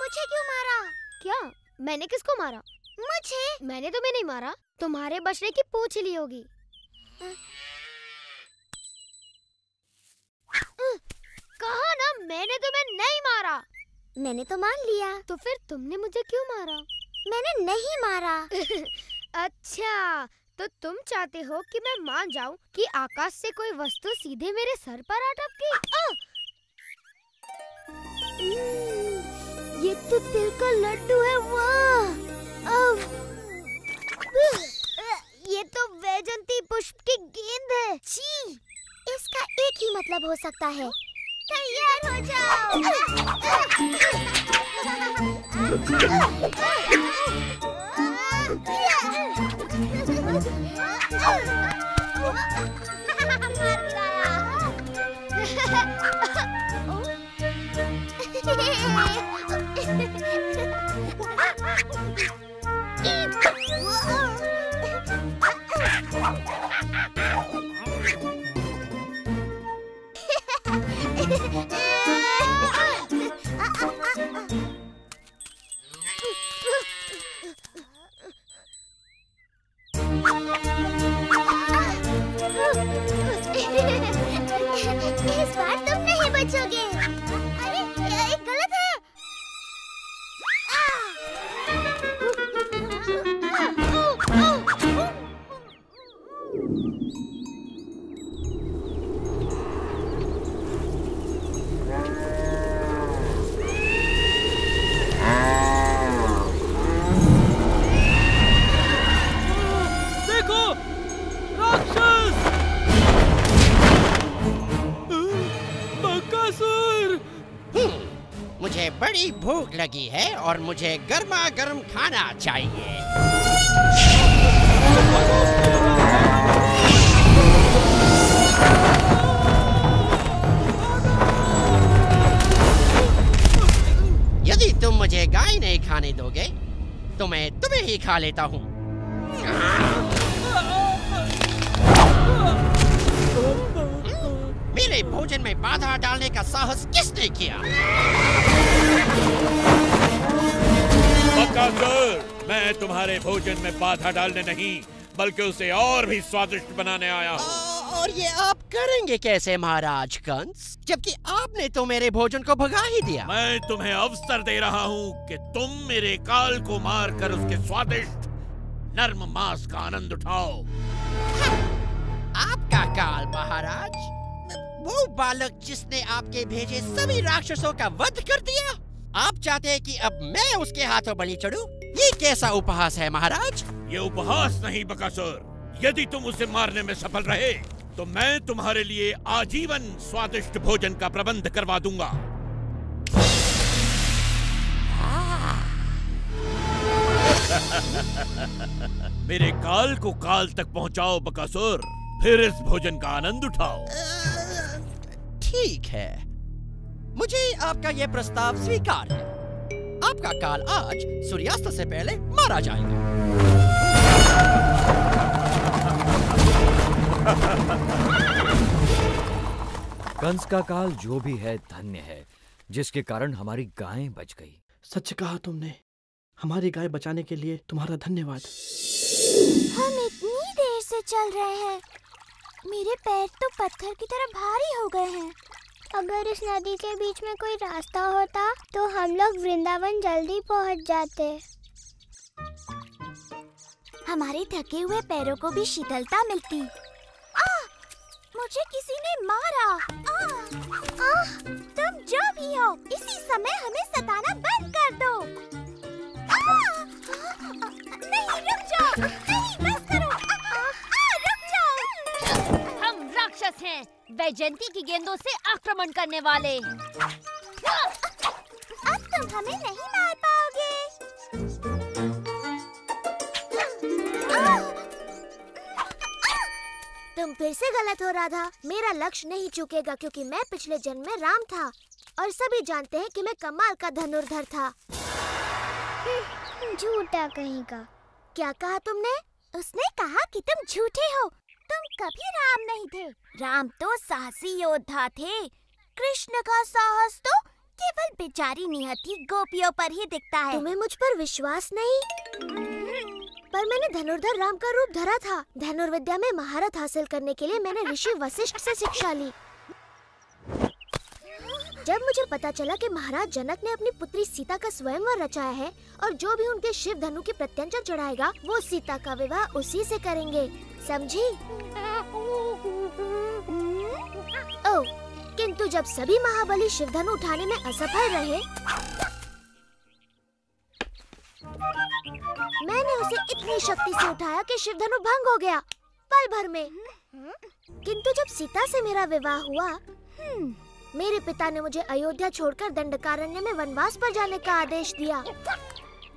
मुझे क्यों मारा? क्या? मैंने किसको मारा? मुझे? मैंने तुम्हें नहीं मारा, तुम्हारे बछड़े की पूंछ ली होगी। कहा ना मैंने तुम्हें नहीं मारा। मैंने तो मान लिया। तो फिर तुमने मुझे क्यों मारा? मैंने नहीं मारा। अच्छा, तो तुम चाहते हो कि मैं मान जाऊं कि आकाश से कोई वस्तु सीधे मेरे सर पर आ टपकी? ये तो तिल का लड्डू है। वाह! ये तो वैजंती पुष्प की गेंद है। छी! इसका एक ही मतलब हो सकता है। तैयार हो जाओ। इस बार तुम नहीं बचोगे। अरे ये गलत है। देखो, राक्षस! बकासुर! मुझे बड़ी भूख लगी है और मुझे गर्मा गर्म खाना चाहिए। यदि तुम मुझे गाय नहीं खाने दोगे तो मैं तुम्हें ही खा लेता हूँ। मेरे भोजन में बाधा डालने का साहस किसने किया? बकासुर, मैं तुम्हारे भोजन में बाधा डालने नहीं बल्कि उसे और भी स्वादिष्ट बनाने आया हूँ। और ये आप करेंगे कैसे महाराज कंस, जबकि आपने तो मेरे भोजन को भगा ही दिया। मैं तुम्हें अवसर दे रहा हूँ कि तुम मेरे काल को मारकर उसके स्वादिष्ट नर्म मांस का आनंद उठाओ। आपका काल महाराज? वो बालक जिसने आपके भेजे सभी राक्षसों का वध कर दिया? आप चाहते हैं कि अब मैं उसके हाथों बलि चढ़ूं? ये कैसा उपहास है महाराज? ये उपहास नहीं बकासुर। यदि तुम उसे मारने में सफल रहे तो मैं तुम्हारे लिए आजीवन स्वादिष्ट भोजन का प्रबंध करवा दूंगा। मेरे काल को काल तक पहुंचाओ बकासुर, फिर इस भोजन का आनंद उठाओ। ठीक है, मुझे आपका यह प्रस्ताव स्वीकार है। आपका काल आज सूर्यास्त से पहले मारा जाएगा। कंस का काल जो भी है धन्य है, जिसके कारण हमारी गायें बच गई। सच कहा तुमने। हमारी गाय बचाने के लिए तुम्हारा धन्यवाद। हम इतनी देर से चल रहे हैं, मेरे पैर तो पत्थर की तरह भारी हो गए हैं। अगर इस नदी के बीच में कोई रास्ता होता तो हम लोग वृंदावन जल्दी पहुंच जाते। हमारे थके हुए पैरों को भी शीतलता मिलती। मुझे किसी ने मारा। तुम जो भी हो, इसी समय हमें सताना बंद कर दो। नहीं, रुक जाओ। नहीं, बस करो। रुक जाओ। हम राक्षस हैं, वैजयंती की गेंदों से आक्रमण करने वाले। अब तुम हमें नहीं मार पाओगे। तुम तुम फिर से गलत हो राधा। मेरा लक्ष्य नहीं चूकेगा क्योंकि मैं पिछले जन्म में राम था और सभी जानते हैं कि मैं कमाल का धनुर्धर था। झूठा कहीं का। क्या कहा तुमने? उसने कहा कि तुम झूठे हो, तुम कभी राम नहीं थे। राम तो साहसी योद्धा थे। कृष्ण का साहस तो केवल बेचारी निहत्थी गोपियों पर ही दिखता है। तुम्हें मुझ पर विश्वास नहीं? पर मैंने धनुर्धर राम का रूप धरा था। धनुर्विद्या में महारत हासिल करने के लिए मैंने ऋषि वशिष्ठ से शिक्षा ली। जब मुझे पता चला कि महाराज जनक ने अपनी पुत्री सीता का स्वयंवर रचाया है और जो भी उनके शिव धनु की प्रत्यंचा चढ़ाएगा वो सीता का विवाह उसी से करेंगे, समझी? ओह, किंतु जब सभी महाबली शिव धनु उठाने में असफल रहे, मैंने उसे इतनी शक्ति से उठाया कि शिव धनु भंग हो गया पल भर में। किंतु जब सीता से मेरा विवाह हुआ, मेरे पिता ने मुझे अयोध्या छोड़कर दंडकारण्य में वनवास पर जाने का आदेश दिया।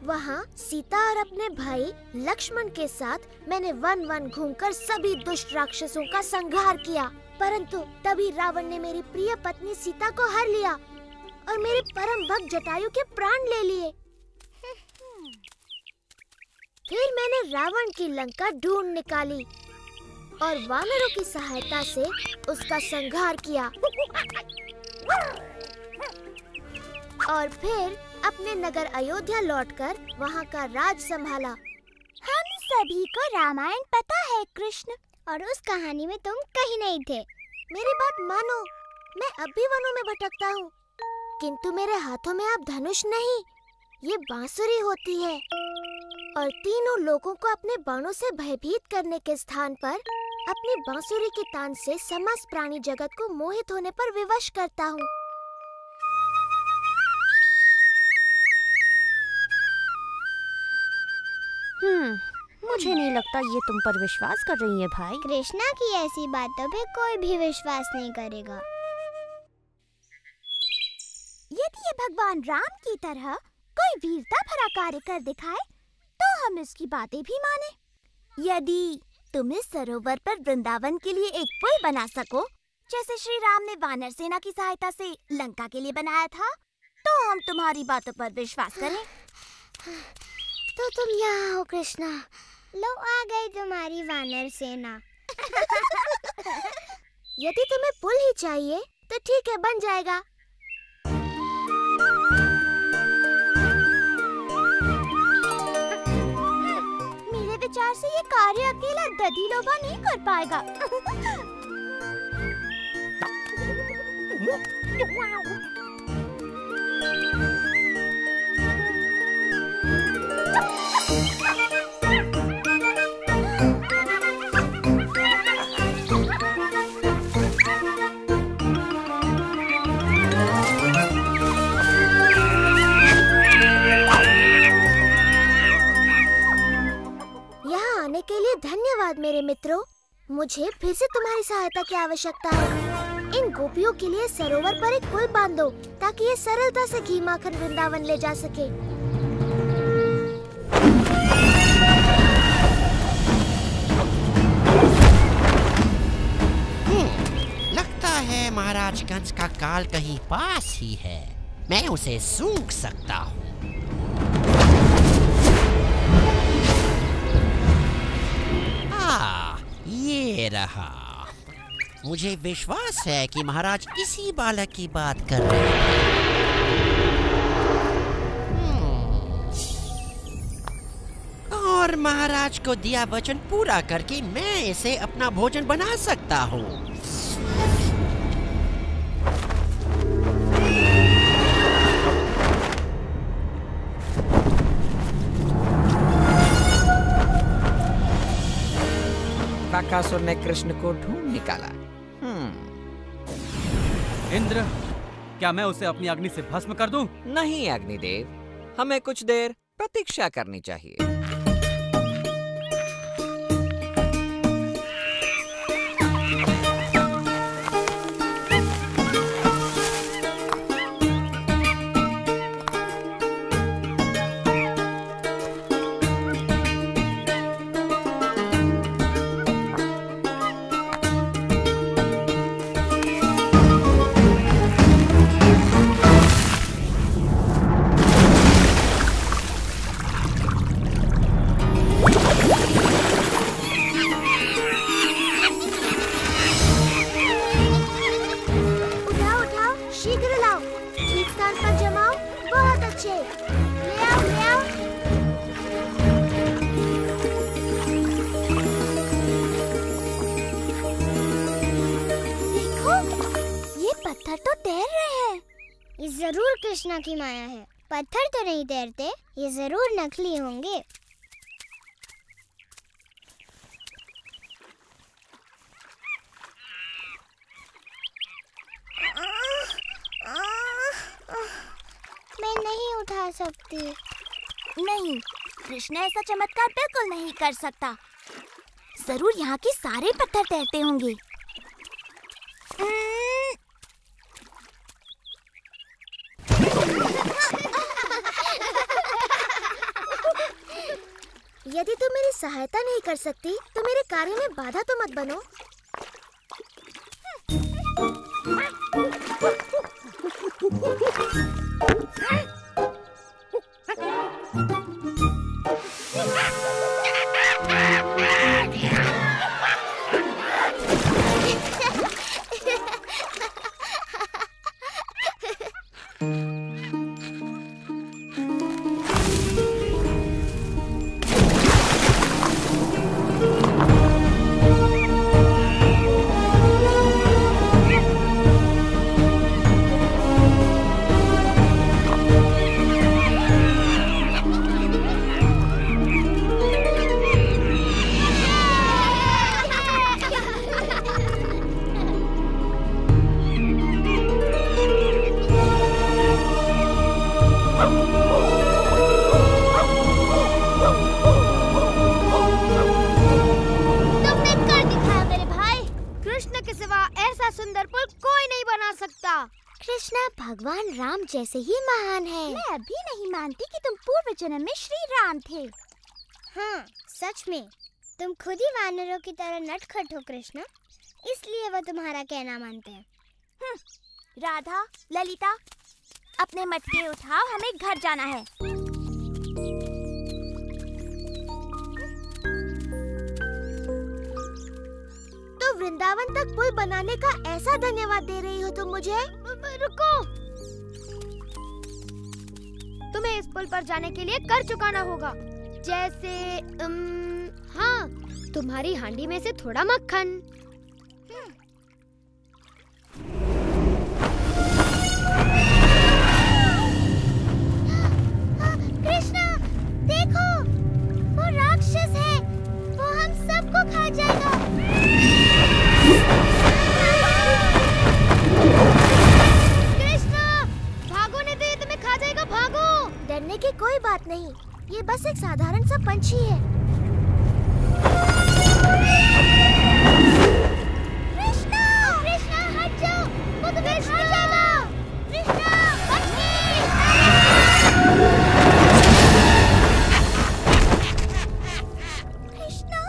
वहाँ सीता और अपने भाई लक्ष्मण के साथ मैंने वन वन घूमकर सभी दुष्ट राक्षसों का संहार किया। परंतु तभी रावण ने मेरी प्रिय पत्नी सीता को हर लिया और मेरे परम भक्त जटायु के प्राण ले लिए। फिर मैंने रावण की लंका ढूंढ निकाली और वानरों की सहायता से उसका संहार किया और फिर अपने नगर अयोध्या लौटकर वहाँ का राज संभाला। हम सभी को रामायण पता है कृष्ण, और उस कहानी में तुम कहीं नहीं थे। मेरी बात मानो, मैं अब भी वनों में भटकता हूँ, किंतु मेरे हाथों में अब धनुष नहीं, ये बांसुरी होती है और तीनों लोगों को अपने बाणों से भयभीत करने के स्थान पर अपनी बांसुरी की तान से समस्त प्राणी जगत को मोहित होने पर विवश करता हूँ। मुझे नहीं लगता ये तुम पर विश्वास कर रही है भाई। कृष्णा की ऐसी बातों पे कोई भी विश्वास नहीं करेगा। यदि ये भगवान राम की तरह कोई वीरता भरा कार्य कर दिखाए तो हम इसकी बातें भी माने। यदि तुम इस सरोवर पर वृंदावन के लिए एक पुल बना सको, जैसे श्री राम ने वानर सेना की सहायता से लंका के लिए बनाया था, तो हम तुम्हारी बातों पर विश्वास करें। तो तुम यहाँ हो कृष्णा, लो आ गई तुम्हारी वानर सेना। यदि तुम्हें पुल ही चाहिए तो ठीक है, बन जाएगा। मेरे विचार से ये कार्य अकेला दधिलोभा नहीं कर पाएगा। के लिए धन्यवाद मेरे मित्रों। मुझे फिर से तुम्हारी सहायता की आवश्यकता है। इन गोपियों के लिए सरोवर पर एक पुल बांध दो ताकि ये सरलता से घी माखन वृंदावन ले जा सके। लगता है महाराज कंस का काल कहीं पास ही है। मैं उसे सूंघ सकता हूँ। ये रहा। मुझे विश्वास है कि महाराज इसी बालक की बात कर रहे हैं। और महाराज को दिया वचन पूरा करके मैं इसे अपना भोजन बना सकता हूँ। बकासुर ने कृष्ण को ढूंढ निकाला। इंद्र, क्या मैं उसे अपनी अग्नि से भस्म कर दूं? नहीं अग्निदेव, हमें कुछ देर प्रतीक्षा करनी चाहिए। नीचे। ले आओ, ले आओ। देखो, ये पत्थर तो तैर रहे हैं। ये जरूर कृष्णा की माया है। पत्थर तो नहीं तैरते, ये जरूर नकली होंगे। मैं नहीं उठा सकती। नहीं, कृष्णा ऐसा चमत्कार बिल्कुल नहीं कर सकता। जरूर यहाँ के सारे पत्थर तैरते होंगे। यदि तुम मेरी सहायता नहीं कर सकती तो मेरे कार्य में बाधा तो मत बनो। भगवान राम जैसे ही महान है। मैं अभी नहीं मानती कि तुम पूर्व जन्म में श्री राम थे। हाँ, सच में तुम खुद ही वानरों की तरह नटखट हो कृष्ण, इसलिए वो तुम्हारा कहना मानते हैं। राधा, ललिता, अपने मटके उठाओ, हमें घर जाना है। तो वृंदावन तक पुल बनाने का ऐसा धन्यवाद दे रही हो तुम मुझे? रुको, तुम्हें इस पुल पर जाने के लिए कर चुकाना होगा। जैसे हाँ, तुम्हारी हांडी में से थोड़ा मक्खन। कृष्णा, देखो, वो राक्षस है, वो हम सबको खा जाएगा। कृष्णा, भागो नहीं तो ये तुम्हें खा जाएगा, भागो। डरने की कोई बात नहीं, ये बस एक साधारण सा पंछी है। कृष्णा, कृष्णा हट जाओ, वो तुम्हें खा जाएगा। कृष्णा, कृष्णा,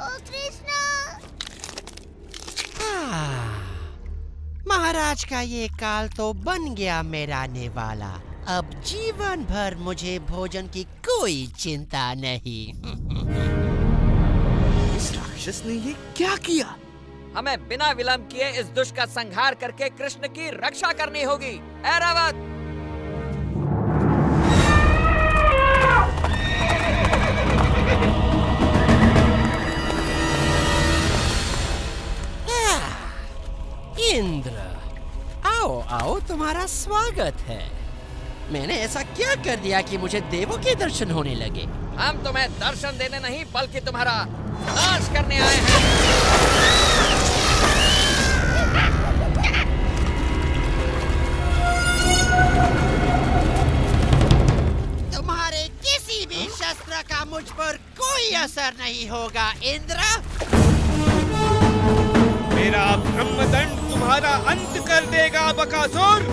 ओ कृष्णा। महाराज का ये काल तो बन गया मेरा नेवाला। अब जीवन भर मुझे भोजन की कोई चिंता नहीं। इस राक्षस ने ये क्या किया? हमें बिना विलंब किए इस दुष्ट का संहार करके कृष्ण की रक्षा करनी होगी। ऐरावत! इंद्र, आओ आओ, तुम्हारा स्वागत है। मैंने ऐसा क्या कर दिया कि मुझे देवों के दर्शन होने लगे? हम तुम्हें दर्शन देने नहीं बल्कि तुम्हारा नाश करने आए हैं। तुम्हारे किसी भी शस्त्र का मुझ पर कोई असर नहीं होगा इंद्र। मेरा ब्रह्मदंड तुम्हारा अंत कर देगा बकासुर।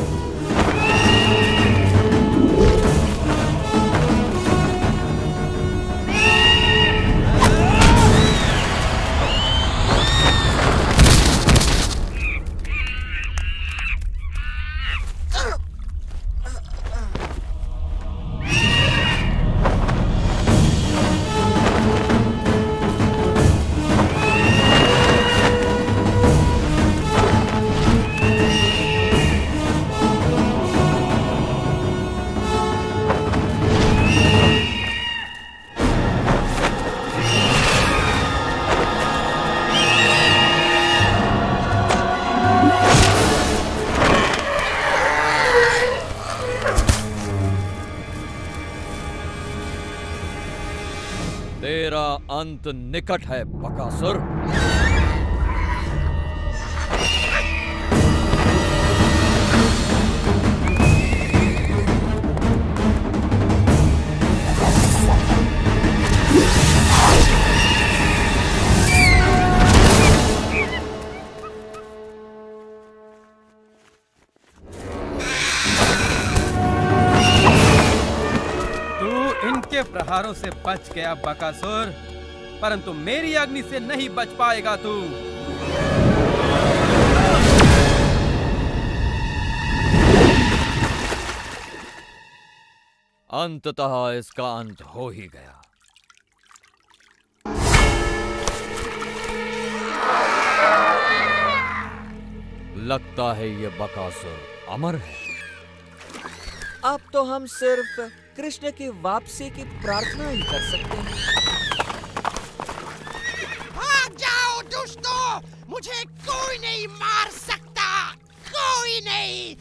तेरा अंत निकट है बकासुर। प्रहारों से बच गया बकासुर, परंतु मेरी अग्नि से नहीं बच पाएगा तू। अंततः इसका अंत हो ही गया। लगता है ये बकासुर अमर है। अब तो हम सिर्फ कृष्ण की वापसी की प्रार्थना ही कर सकते हैं। भाग जाओ दुष्टों, मुझे कोई नहीं मार सकता, कोई नहीं।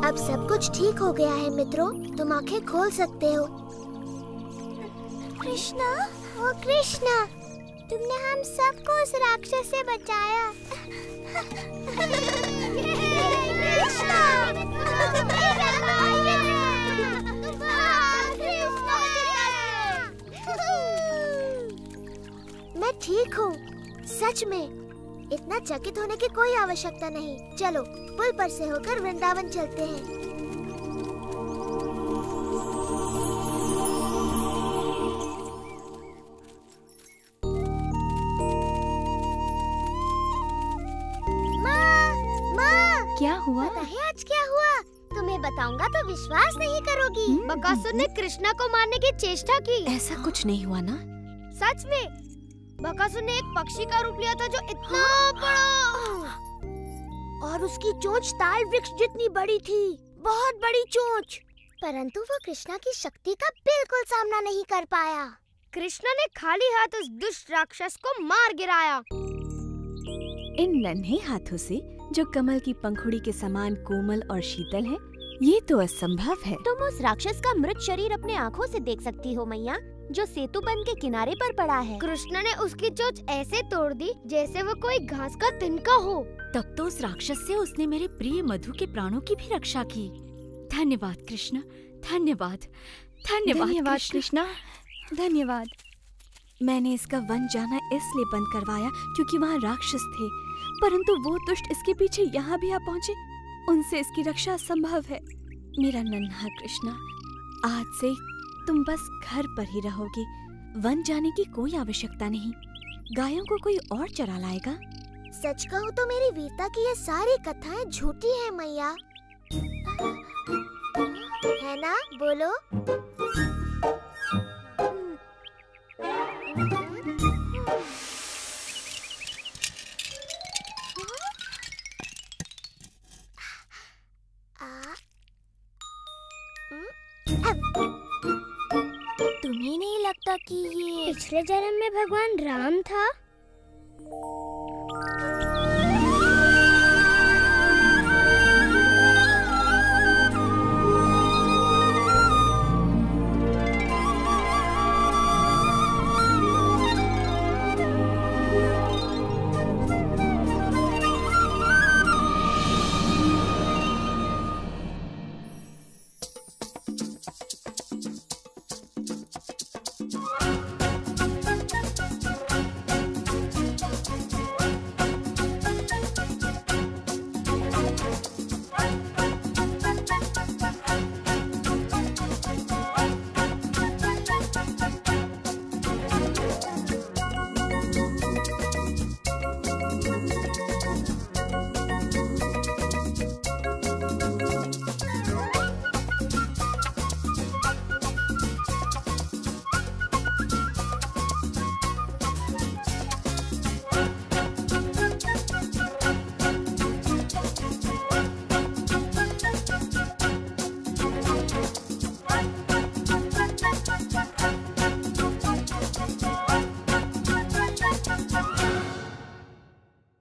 अब सब कुछ ठीक हो गया है मित्रों, तुम आंखें खोल सकते हो। कृष्णा, ओ कृष्णा, तुमने हम सबको उस राक्षस से बचाया। कृष्णा, मैं ठीक हूँ, सच में। इतना चकित होने की कोई आवश्यकता नहीं। चलो पुल पर से होकर वृंदावन चलते हैं। माँ, क्या हुआ? पता है आज क्या हुआ? तुम्हें बताऊंगा तो विश्वास नहीं करोगी। बकासुर ने कृष्णा को मारने की चेष्टा की। ऐसा कुछ नहीं हुआ ना? सच में बकासुर ने एक पक्षी का रूप लिया था जो इतना बड़ा, और उसकी चोंच ताल वृक्ष जितनी बड़ी थी, बहुत बड़ी चोंच। परंतु वो कृष्णा की शक्ति का बिल्कुल सामना नहीं कर पाया। कृष्णा ने खाली हाथ उस दुष्ट राक्षस को मार गिराया। इन नन्हे हाथों से जो कमल की पंखुड़ी के समान कोमल और शीतल है, ये तो असंभव है। तुम उस राक्षस का मृत शरीर अपने आँखों से देख सकती हो मैया, जो सेतु बंध के किनारे पर पड़ा है। कृष्ण ने उसकी चोंच ऐसे तोड़ दी जैसे वो कोई घास का तिनका हो। तब तो उस राक्षस से उसने मेरे प्रिय मधु के प्राणों की भी रक्षा की। धन्यवाद कृष्ण, धन्यवाद, धन्यवाद कृष्णा, धन्यवाद। मैंने इसका वन जाना इसलिए बंद करवाया क्योंकि वहाँ राक्षस थे, परंतु वो दुष्ट इसके पीछे यहाँ भी आ पहुँचे। उनसे इसकी रक्षा संभव है। मेरा नन्हा कृष्णा, आज से तुम बस घर पर ही रहोगे। वन जाने की कोई आवश्यकता नहीं। गायों को कोई और चरा लाएगा। सच कहूँ तो मेरी वीरता की ये सारी कथाएं झूठी हैं मैया, है ना? बोलो। तुम्हें नहीं लगता कि ये पिछले जन्म में भगवान राम था?